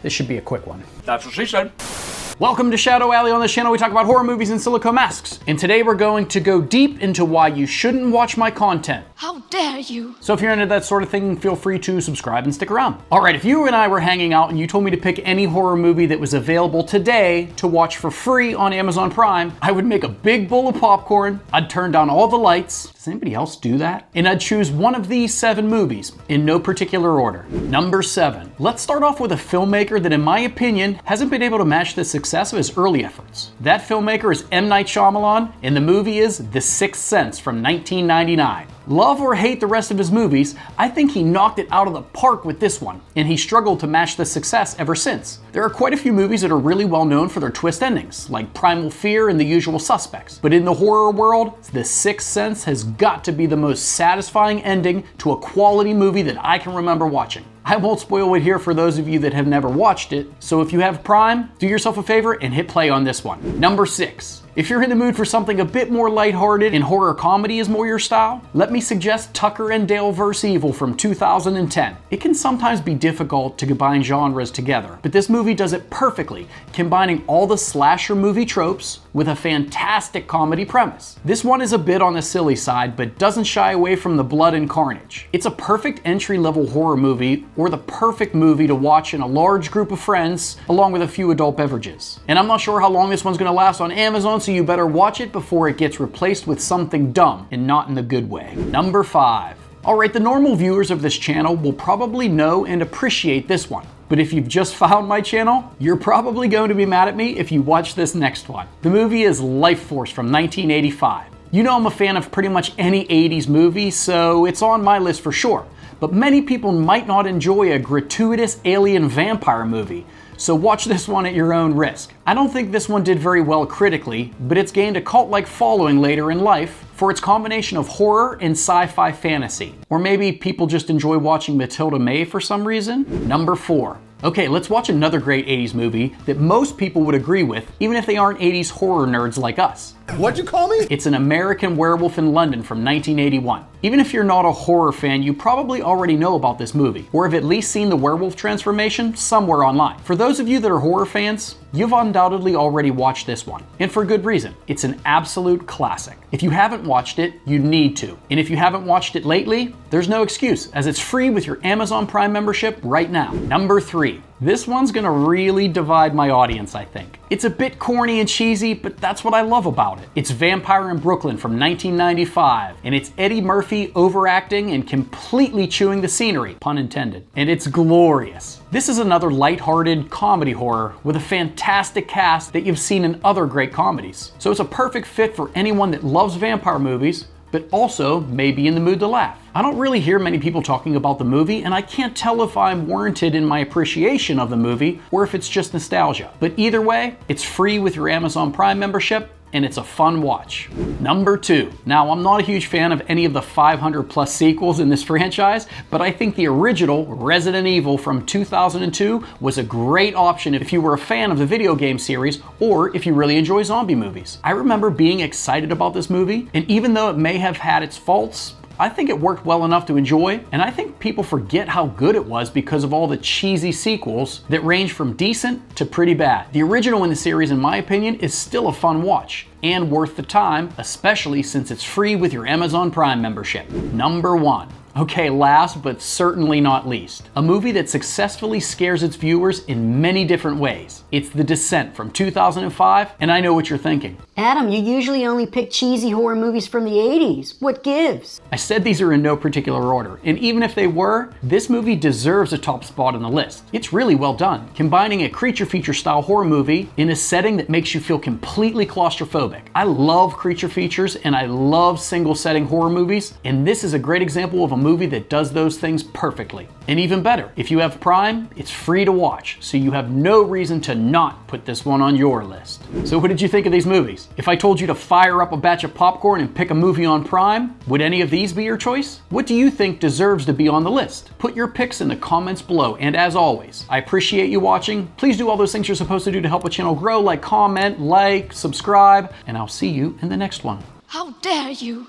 this should be a quick one. That's what she said. Welcome to Shadow Alley. On this channel we talk about horror movies and silicone masks. And today we're going to go deep into why you shouldn't watch my content. How dare you? So if you're into that sort of thing, feel free to subscribe and stick around. Alright, if you and I were hanging out and you told me to pick any horror movie that was available today to watch for free on Amazon Prime, I would make a big bowl of popcorn, I'd turn down all the lights. Does anybody else do that? And I'd choose one of these 7 movies, in no particular order. Number 7. Let's start off with a filmmaker that in my opinion hasn't been able to match the success of his early efforts. That filmmaker is M. Night Shyamalan, and the movie is The Sixth Sense from 1999. Love or hate the rest of his movies, I think he knocked it out of the park with this one, and he struggled to match the success ever since. There are quite a few movies that are really well known for their twist endings, like Primal Fear and The Usual Suspects. But in the horror world, The Sixth Sense has got to be the most satisfying ending to a quality movie that I can remember watching. I won't spoil it here for those of you that have never watched it, so if you have Prime, do yourself a favor and hit play on this one. Number 6. If you're in the mood for something a bit more lighthearted and horror comedy is more your style, let me suggest Tucker and Dale vs. Evil from 2010. It can sometimes be difficult to combine genres together, but this movie does it perfectly, combining all the slasher movie tropes with a fantastic comedy premise. This one is a bit on the silly side, but doesn't shy away from the blood and carnage. It's a perfect entry-level horror movie, or the perfect movie to watch in a large group of friends, along with a few adult beverages. And I'm not sure how long this one's gonna last on Amazon, so you better watch it before it gets replaced with something dumb, and not in the good way. Number 5. Alright, the normal viewers of this channel will probably know and appreciate this one. But if you've just found my channel, you're probably going to be mad at me if you watch this next one. The movie is Life Force from 1985. You know I'm a fan of pretty much any 80s movie, so it's on my list for sure. But many people might not enjoy a gratuitous alien vampire movie, so watch this one at your own risk. I don't think this one did very well critically, but it's gained a cult-like following later in life for its combination of horror and sci-fi fantasy. Or maybe people just enjoy watching Matilda May for some reason. Number 4. Okay, let's watch another great 80s movie that most people would agree with, even if they aren't 80s horror nerds like us. What'd you call me? It's An American Werewolf in London from 1981. Even if you're not a horror fan, you probably already know about this movie, or have at least seen the werewolf transformation somewhere online. For those of you that are horror fans, you've undoubtedly already watched this one, and for good reason. It's an absolute classic. If you haven't watched it, you need to. And if you haven't watched it lately, there's no excuse, as it's free with your Amazon Prime membership right now. Number 3. This one's gonna really divide my audience, I think. It's a bit corny and cheesy, but that's what I love about it. It's Vampire in Brooklyn from 1995, and it's Eddie Murphy overacting and completely chewing the scenery, pun intended. And it's glorious. This is another lighthearted comedy horror with a fantastic cast that you've seen in other great comedies. So it's a perfect fit for anyone that loves vampire movies, but also may be in the mood to laugh. I don't really hear many people talking about the movie, and I can't tell if I'm warranted in my appreciation of the movie or if it's just nostalgia. But either way, it's free with your Amazon Prime membership, and it's a fun watch. Number 2. Now, I'm not a huge fan of any of the 500 plus sequels in this franchise, but I think the original Resident Evil from 2002 was a great option if you were a fan of the video game series or if you really enjoy zombie movies. I remember being excited about this movie, and even though it may have had its faults, I think it worked well enough to enjoy, and I think people forget how good it was because of all the cheesy sequels that range from decent to pretty bad. The original in the series, in my opinion, is still a fun watch and worth the time, especially since it's free with your Amazon Prime membership. Number 1. Okay, last but certainly not least, a movie that successfully scares its viewers in many different ways. It's The Descent from 2005, and I know what you're thinking. Adam, you usually only pick cheesy horror movies from the 80s. What gives? I said these are in no particular order, and even if they were, this movie deserves a top spot on the list. It's really well done, combining a creature feature style horror movie in a setting that makes you feel completely claustrophobic. I love creature features and I love single setting horror movies, and this is a great example of a movie that does those things perfectly. And even better, if you have Prime, it's free to watch, so you have no reason to not put this one on your list. So what did you think of these movies? If I told you to fire up a batch of popcorn and pick a movie on Prime, would any of these be your choice? What do you think deserves to be on the list? Put your picks in the comments below, and as always, I appreciate you watching. Please do all those things you're supposed to do to help a channel grow, like comment, like, subscribe, and I'll see you in the next one. How dare you!